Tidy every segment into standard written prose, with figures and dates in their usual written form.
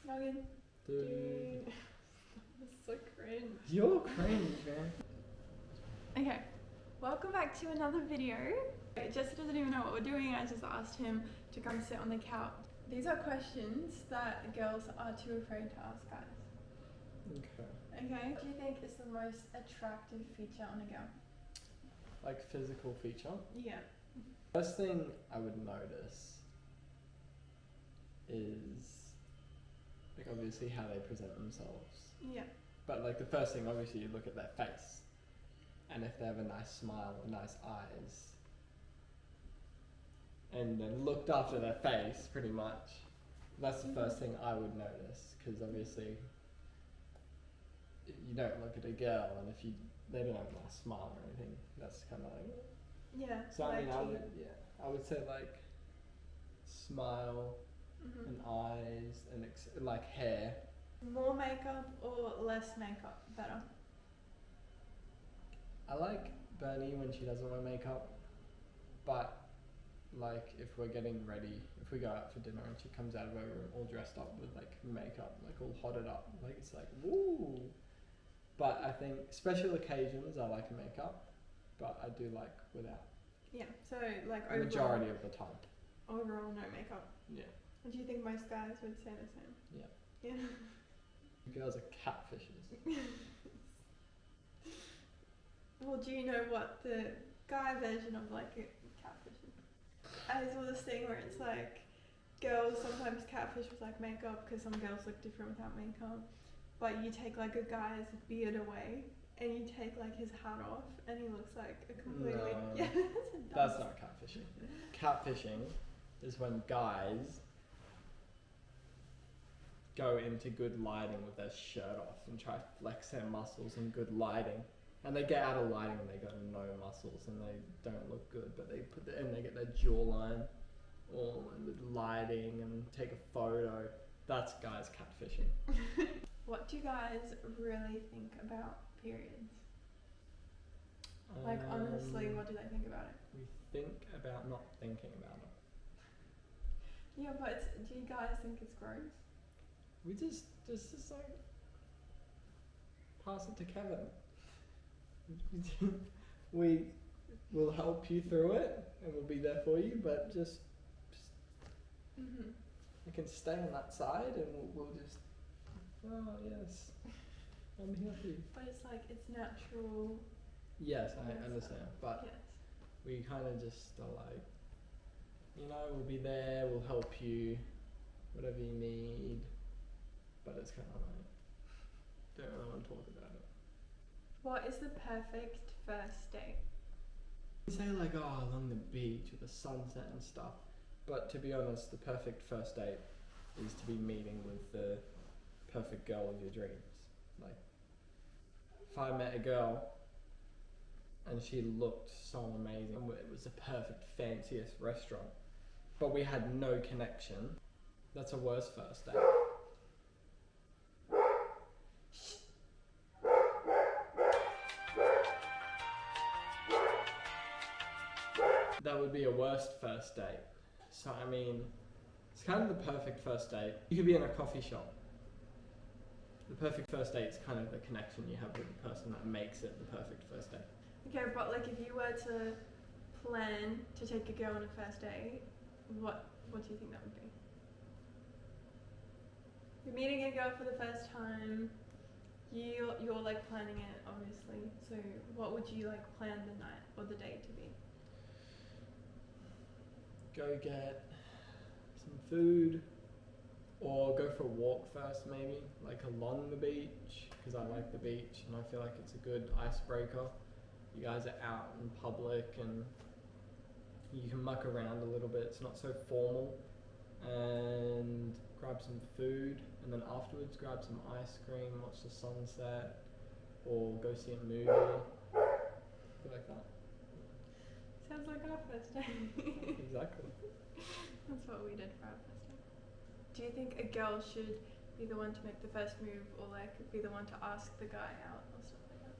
Morgan. Dude. That's so cringe. You're cringe, man. Okay, welcome back to another video. Jesse doesn't even know what we're doing. I just asked him to come sit on the couch. These are questions that girls are too afraid to ask guys. Okay. Okay, what do you think is the most attractive feature on a girl? Like physical feature? Yeah. First thing I would notice is like obviously how they present themselves. Yeah. But like the first thing obviously you look at their face. And if they have a nice smile and nice eyes. And then looked after their face pretty much. That's the first thing I would notice, because obviously you don't look at a girl and if they don't have a nice smile or anything, that's kind of like. Yeah. So I mean, I would say like smile and eyes and like hair. More makeup or less makeup better? I like Bernie when she doesn't wear makeup, but like if we're getting ready, if we go out for dinner and she comes out of her room all dressed up with like makeup, like all hotted up, like it's like woo. But I think special occasions I like makeup, but I do like without. Yeah. So like The majority of the time. Overall, no makeup. Yeah. And do you think most guys would say the same? Yeah. Yeah. Girls are catfishes. Well, do you know what the guy version of like a catfish is? I saw this thing where it's like girls sometimes catfish with like makeup because some girls look different without makeup. But you take like a guy's beard away and you take like his hat off and he looks like a completely No, that's not catfishing. Catfishing is when guys go into good lighting with their shirt off and try to flex their muscles in good lighting. And they get out of lighting and they got no muscles and they don't look good, but they they get their jawline all with lighting and take a photo. That's guys catfishing. What do you guys really think about periods? Like honestly, what do they think about it? We think about not thinking about it. Yeah, but do you guys think it's gross? We just like pass it to Kevin. We will help you through it and we'll be there for you, but just you can stay on that side and we'll just yes, I'm here for you. But it's like it's natural. Yes, I understand, but yes. we kind of just are like, we'll be there, we'll help you, whatever you need, but it's kind of like, don't really want to talk about it. What is the perfect first date? You say like, along the beach with the sunset and stuff, but to be honest, the perfect first date is to be meeting with the perfect girl of your dreams. Like, if I met a girl and she looked so amazing, it was the perfect fanciest restaurant, but we had no connection, that's a worse first date. That would be a worst first date. So I mean, it's kind of the perfect first date. You could be in a coffee shop. The perfect first date is kind of the connection you have with the person that makes it the perfect first date. Okay, but like if you were to plan to take a girl on a first date, what do you think that would be? You're meeting a girl for the first time. You're like planning it, obviously. So what would you like plan the night or the day to be? Go get some food, or go for a walk first maybe, like along the beach, because I like the beach and I feel like it's a good icebreaker. You guys are out in public and you can muck around a little bit, it's not so formal, and grab some food, and then afterwards grab some ice cream, watch the sunset, or go see a movie. I feel like that. Sounds like our first date. Exactly. That's what we did for our first date. Do you think a girl should be the one to make the first move, or like be the one to ask the guy out or stuff like that?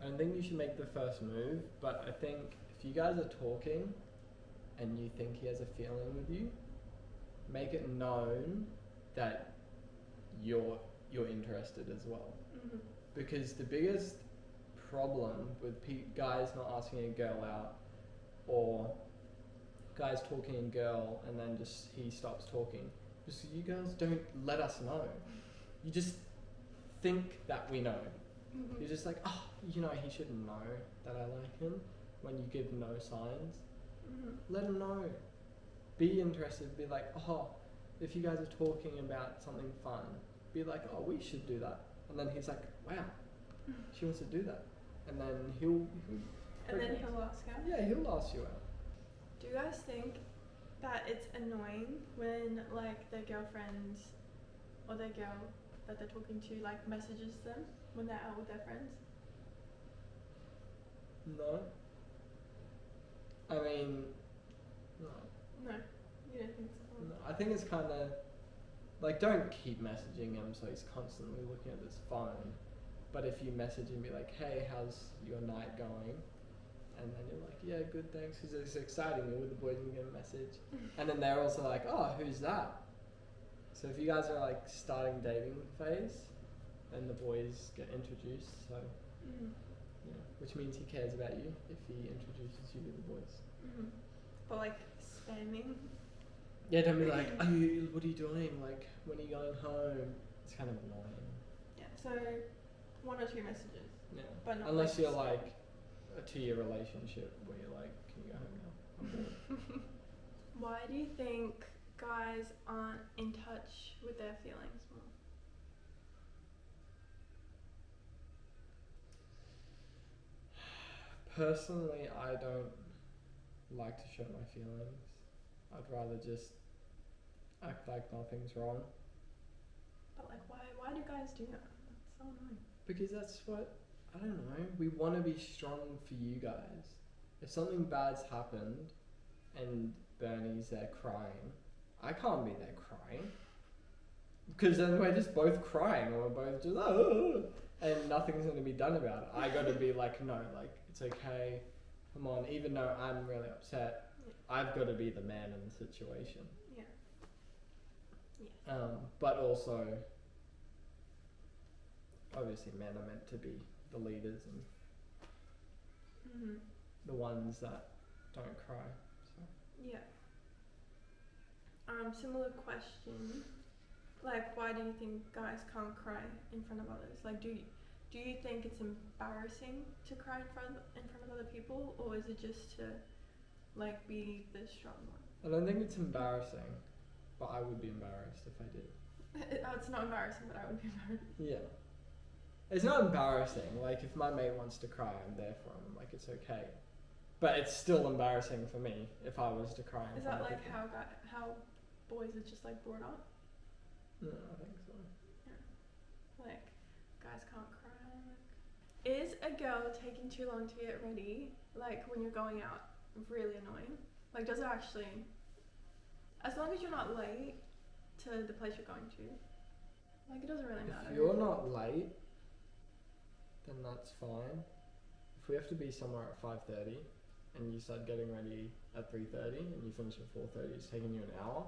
I don't think you should make the first move, but I think if you guys are talking and you think he has a feeling with you, make it known that you're interested as well. Mhm. Because the biggest problem with guys not asking a girl out, or guys talking a girl and then just he stops talking, because you girls don't let us know. You just think that we know. Mhm. You're just like, oh, you know, he should know that I like him. When you give no signs, Mhm. let him know. Be interested. Be like, oh, if you guys are talking about something fun, be like, oh, we should do that. And then he's like, wow, she wants to do that. And then he'll And then he'll ask out. yeah, he'll ask you out. Do you guys think that it's annoying when like their girlfriend or their girl that they're talking to like messages them when they're out with their friends? No. I mean, no. No, you don't think so? No. I think it's kind of like, don't keep messaging him so he's constantly looking at his phone. But if you message him, be like, hey, how's your night going? And then you're like, yeah, good, thanks. Because it's exciting. You're with the boys and you get a message. And then they're also like, oh, who's that? So if you guys are like starting dating phase, then the boys get introduced. So, Mhm. yeah, which means he cares about you if he introduces you to the boys. Mhm. But like spamming. Yeah, don't be like, what are you doing? Like, when are you going home? It's kind of annoying. Yeah. So 1 or 2 messages. Yeah. But not Unless like you're spam. like a 2-year relationship where you're like, can you go home now? I'm bored. Why do you think guys aren't in touch with their feelings more? Personally, I don't like to show my feelings. I'd rather just act like nothing's wrong. But like, why do guys do that? That's so annoying. Because that's what, I don't know, we want to be strong for you guys. If something bad's happened and Bernie's there crying, I can't be there crying. Because then we're just both crying, or we're both just, oh, and nothing's going to be done about it. I got to be like, no, like, it's okay, come on, even though I'm really upset, I've got to be the man in the situation. Yeah. Yes. But also, obviously men are meant to be the leaders and Mhm. the ones that don't cry. So. Yeah. Similar question. Like, why do you think guys can't cry in front of others? Like, do you think it's embarrassing to cry in front of other people, or is it just to like be the strong one? I don't think it's embarrassing, but I would be embarrassed if I did. It's not embarrassing, but I would be embarrassed. Yeah. It's not embarrassing. Like, if my mate wants to cry, I'm there for him. Like, it's okay. But it's still embarrassing for me if I was to cry in Is front that of like people. how boys are just like brought up? No, I think so. Like, guys can't cry. Is a girl taking too long to get ready, like when you're going out, really annoying? Like, does it actually, as long as you're not late to the place you're going to, like, it doesn't really matter. If you're not late, then that's fine. If we have to be somewhere at 5:30 and you start getting ready at 3:30 and you finish at 4:30, it's taking you an hour,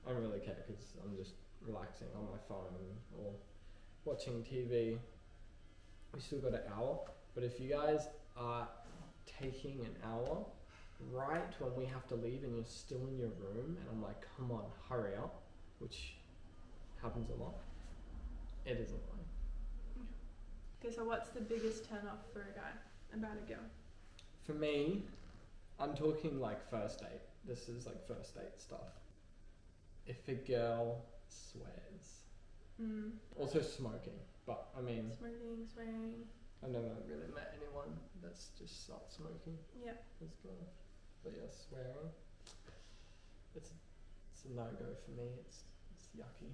I don't really care because I'm just relaxing on my phone or watching TV. We still got an hour, but if you guys are taking an hour right when we have to leave and you're still in your room and I'm like, come on, hurry up, which happens a lot, it is annoying. Okay, so what's the biggest turn off for a guy about a girl? For me, I'm talking like first date. This is like first date stuff. If a girl swears. Also smoking, but I mean, Smoking, swearing. I've never really met anyone that's just stopped smoking Yeah. as girl. But yeah, swearing. It's a no-go for me. It's yucky.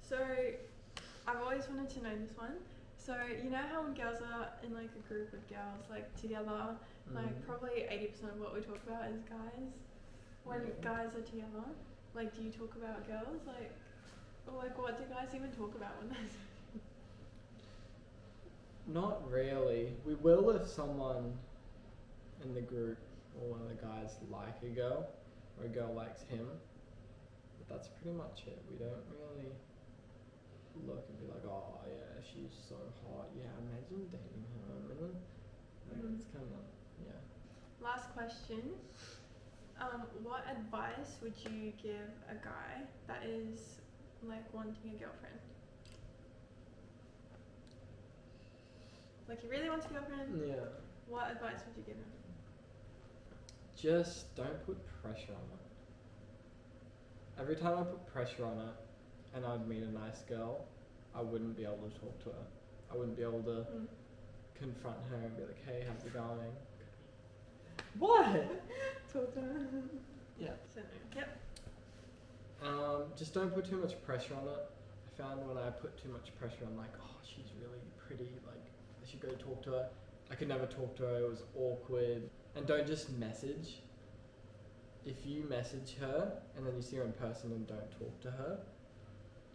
So, I've always wanted to know this one. So, you know how when girls are in like a group of girls, like together, like probably 80% of what we talk about is guys. When guys are together, like, do you talk about girls? Like, or like, what do guys even talk about when they're Not really. We will if someone in the group or one of the guys like a girl or a girl likes him. But that's pretty much it. We don't really look and be like, oh yeah, she's so hot. Yeah, imagine dating her. It's kind of Last question. What advice would you give a guy that is like wanting a girlfriend? Like he really wants a girlfriend. Yeah. What advice would you give him? Just don't put pressure on it. Every time I put pressure on it and I'd meet a nice girl, I wouldn't be able to talk to her. I wouldn't be able to confront her and be like, hey, how's it going? What? Talk to him. Yeah. So, yep. Just don't put too much pressure on it. I found when I put too much pressure on, like, oh, she's really pretty, like, I should go talk to her. I could never talk to her, it was awkward. And don't just message. If you message her and then you see her in person and don't talk to her,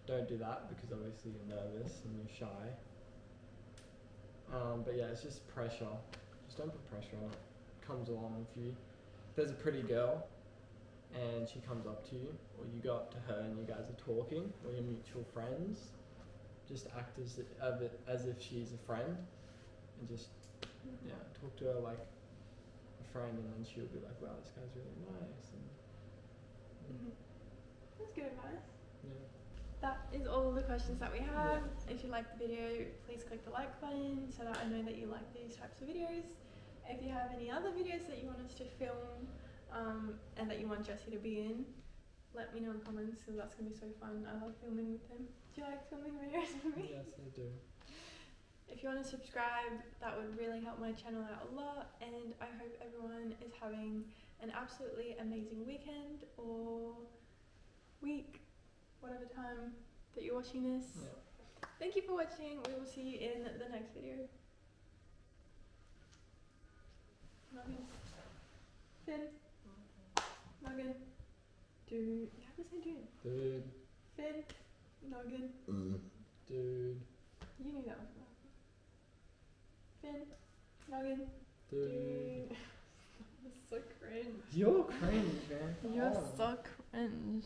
don't do that because obviously you're nervous and you're shy. But yeah, it's just pressure. Just don't put pressure on it. It comes along if there's a pretty girl and she comes up to you, or you go up to her and you guys are talking, or you're mutual friends, just act as if she's a friend and just talk to her like a friend, and then she'll be like, wow, this guy's really nice. And That's good advice. yeah. That is all the questions that we have. If you liked the video, please click the like button so that I know that you like these types of videos. If you have any other videos that you want us to film and that you want Jessie to be in, let me know in the comments because that's going to be so fun. I love filming with him. Do you like filming videos with me? Yes, I do. If you want to subscribe, that would really help my channel out a lot, and I hope everyone is having an absolutely amazing weekend or week, whatever time that you're watching this. Yeah. Thank you for watching. We will see you in the next video. Morgan. Finn. Morgan. Dude. You have to say dude. Dude. Finn. Morgan. Dude. You knew that was wrong. Finn. Morgan. Dude. That's so cringe. You're cringe, man. You're so cringe.